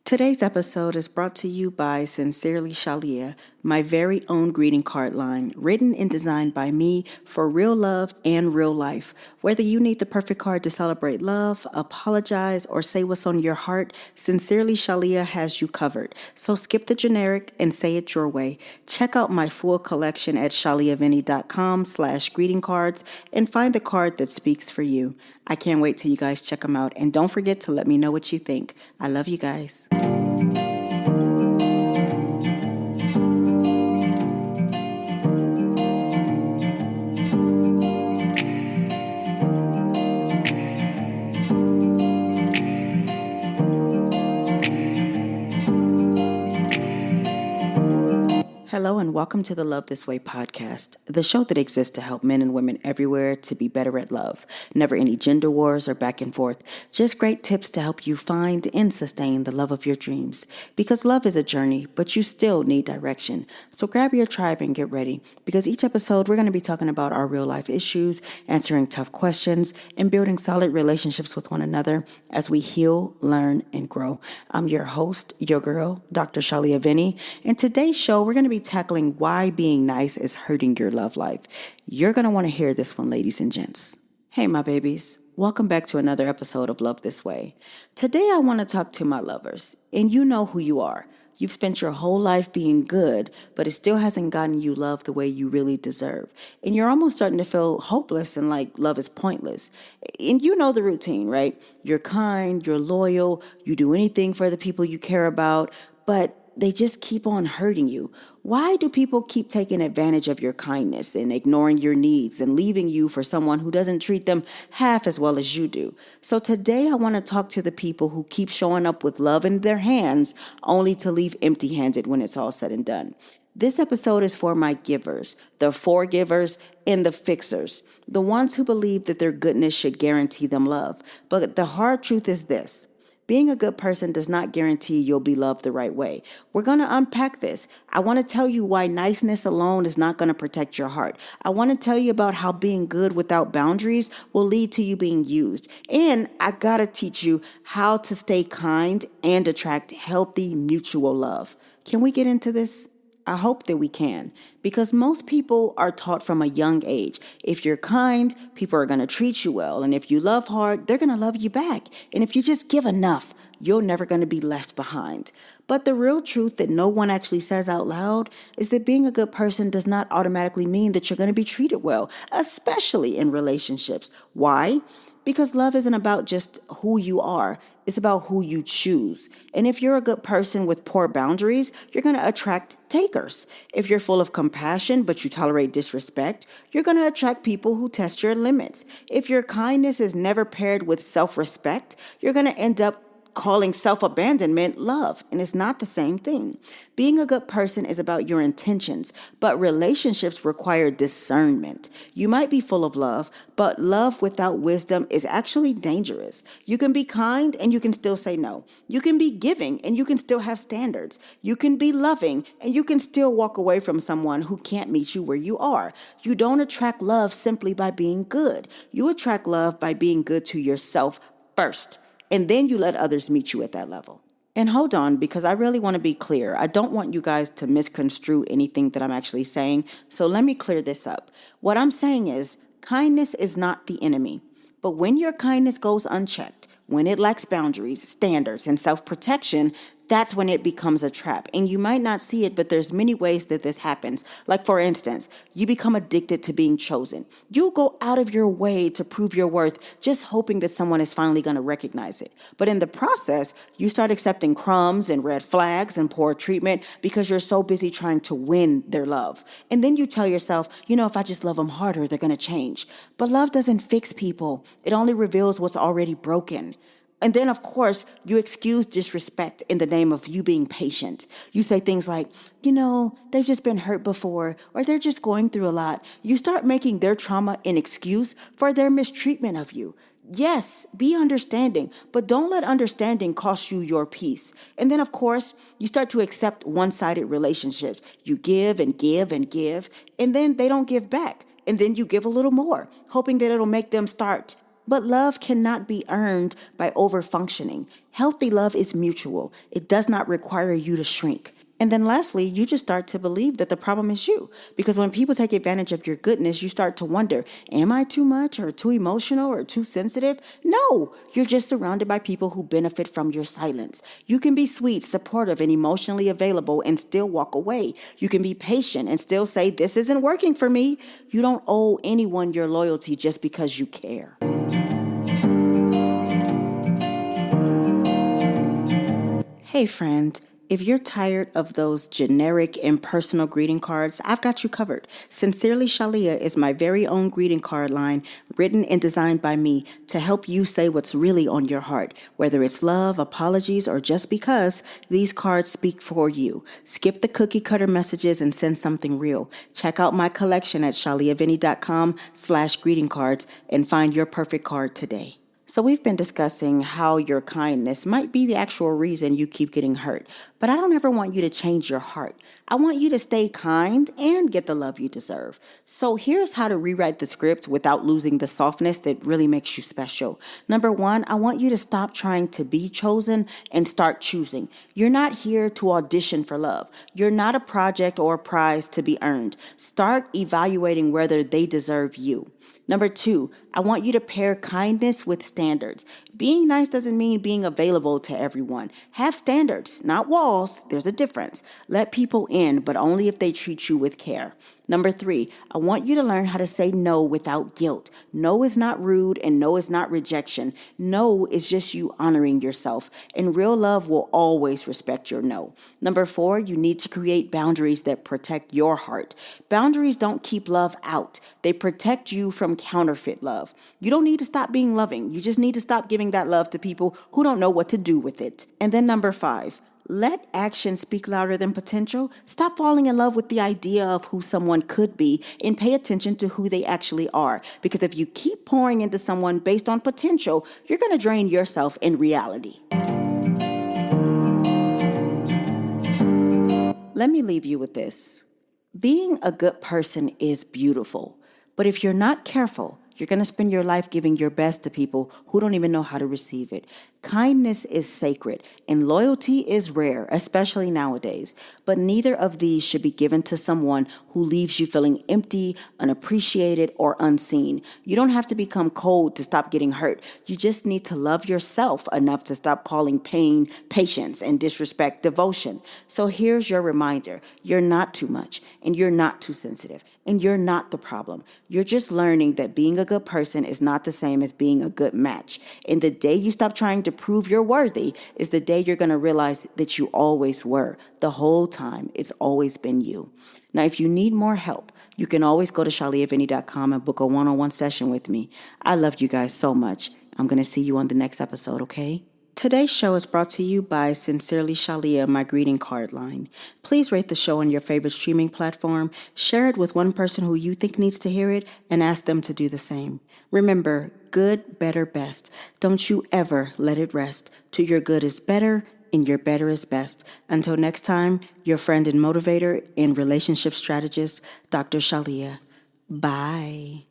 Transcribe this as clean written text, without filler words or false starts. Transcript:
Today's episode is brought to you by Sincerely Shalia, my very own greeting card line, written and designed by me for real love and real life. Whether you need the perfect card to celebrate love, apologize, or say what's on your heart, Sincerely Shalia has you covered. So skip the generic and say it your way. Check out my full collection at shaliavinny.com/greeting cards and find the card that speaks for you. I can't wait till you guys check them out. And don't forget to let me know what you think. I love you guys. Hello and welcome to the Love This Way podcast, the show that exists to help men and women everywhere to be better at love. Never any gender wars or back and forth, just great tips to help you find and sustain the love of your dreams. Because love is a journey, but you still need direction. So grab your tribe and get ready, because each episode we're going to be talking about our real life issues, answering tough questions, and building solid relationships with one another as we heal, learn, and grow. I'm your host, your girl, Dr. Shalia Vinny, and today's show we're going to be tackling why being nice is hurting your love life. You're going to want to hear this one, ladies and gents. Hey, my babies. Welcome back to another episode of Love This Way. Today, I want to talk to my lovers, and you know who you are. You've spent your whole life being good, but it still hasn't gotten you love the way you really deserve. And you're almost starting to feel hopeless and like love is pointless. And you know the routine, right? You're kind, you're loyal, you do anything for the people you care about, but they just keep on hurting you. Why do people keep taking advantage of your kindness and ignoring your needs and leaving you for someone who doesn't treat them half as well as you do? So today I want to talk to the people who keep showing up with love in their hands only to leave empty-handed when it's all said and done. This episode is for my givers, the forgivers, and the fixers, the ones who believe that their goodness should guarantee them love. But the hard truth is this. Being a good person does not guarantee you'll be loved the right way. We're going to unpack this. I want to tell you why niceness alone is not going to protect your heart. I want to tell you about how being good without boundaries will lead to you being used. And I got to teach you how to stay kind and attract healthy mutual love. Can we get into this? I hope that we can, because most people are taught from a young age. If you're kind, people are going to treat you well. And if you love hard, they're going to love you back. And if you just give enough, you're never going to be left behind. But the real truth that no one actually says out loud is that being a good person does not automatically mean that you're going to be treated well, especially in relationships. Why? Because love isn't about just who you are. It's about who you choose. And if you're a good person with poor boundaries, you're going to attract takers. If you're full of compassion, but you tolerate disrespect, you're going to attract people who test your limits. If your kindness is never paired with self-respect, you're going to end up calling self-abandonment love, and it's not the same thing. Being a good person is about your intentions, but relationships require discernment. You might be full of love, but love without wisdom is actually dangerous. You can be kind and you can still say no. You can be giving and you can still have standards. You can be loving and you can still walk away from someone who can't meet you where you are. You don't attract love simply by being good. You attract love by being good to yourself first. And then you let others meet you at that level. And hold on, because I really want to be clear. I don't want you guys to misconstrue anything that I'm actually saying. So let me clear this up. What I'm saying is kindness is not the enemy. But when your kindness goes unchecked, when it lacks boundaries, standards, and self-protection, that's when it becomes a trap. And you might not see it, but there's many ways that this happens. Like, for instance, you become addicted to being chosen. You go out of your way to prove your worth, just hoping that someone is finally going to recognize it. But in the process, you start accepting crumbs and red flags and poor treatment because you're so busy trying to win their love. And then you tell yourself, if I just love them harder, they're going to change. But love doesn't fix people. It only reveals what's already broken. And then, of course, you excuse disrespect in the name of you being patient. You say things like, they've just been hurt before, or they're just going through a lot. You start making their trauma an excuse for their mistreatment of you. Yes, be understanding, but don't let understanding cost you your peace. And then, of course, you start to accept one-sided relationships. You give and give and give, and then they don't give back. And then you give a little more, hoping that it'll make them start But love cannot be earned by overfunctioning. Healthy love is mutual. It does not require you to shrink. And then lastly, you just start to believe that the problem is you. Because when people take advantage of your goodness, you start to wonder, am I too much or too emotional or too sensitive? No, you're just surrounded by people who benefit from your silence. You can be sweet, supportive, and emotionally available and still walk away. You can be patient and still say, this isn't working for me. You don't owe anyone your loyalty just because you care. Hey, friend. If you're tired of those generic impersonal greeting cards, I've got you covered. Sincerely Shalia is my very own greeting card line, written and designed by me to help you say what's really on your heart. Whether it's love, apologies, or just because, these cards speak for you. Skip the cookie cutter messages and send something real. Check out my collection at shaliavinny.com/greeting cards and find your perfect card today. So, we've been discussing how your kindness might be the actual reason you keep getting hurt. But I don't ever want you to change your heart. I want you to stay kind and get the love you deserve. So, here's how to rewrite the script without losing the softness that really makes you special. Number one, I want you to stop trying to be chosen and start choosing. You're not here to audition for love. You're not a project or a prize to be earned. Start evaluating whether they deserve you. Number two, I want you to pair kindness with standards. Being nice doesn't mean being available to everyone. Have standards, not walls. There's a difference. Let people in, but only if they treat you with care. Number three, I want you to learn how to say no without guilt. No is not rude and no is not rejection. No is just you honoring yourself. And real love will always respect your no. Number four, you need to create boundaries that protect your heart. Boundaries don't keep love out. They protect you from counterfeit love. You don't need to stop being loving. You just need to stop giving that love to people who don't know what to do with it. And then number five, let action speak louder than potential. Stop falling in love with the idea of who someone could be and pay attention to who they actually are. Because if you keep pouring into someone based on potential, you're going to drain yourself in reality. Let me leave you with this. Being a good person is beautiful, but if you're not careful, you're going to spend your life giving your best to people who don't even know how to receive it. Kindness is sacred, and loyalty is rare, especially nowadays. But neither of these should be given to someone who leaves you feeling empty, unappreciated, or unseen. You don't have to become cold to stop getting hurt. You just need to love yourself enough to stop calling pain patience and disrespect devotion. So here's your reminder. You're not too much, and you're not too sensitive, and you're not the problem. You're just learning that being a good person is not the same as being a good match. And the day you stop trying to prove you're worthy is the day you're going to realize that you always were. The whole time, it's always been you. Now, if you need more help, you can always go to shaliavinny.com and book a one-on-one session with me. I love you guys so much. I'm going to see you on the next episode, okay? Today's show is brought to you by Sincerely Shalia, my greeting card line. Please rate the show on your favorite streaming platform, share it with one person who you think needs to hear it, and ask them to do the same. Remember, good, better, best. Don't you ever let it rest. To your good is better, and your better is best. Until next time, your friend and motivator and relationship strategist, Dr. Shalia. Bye.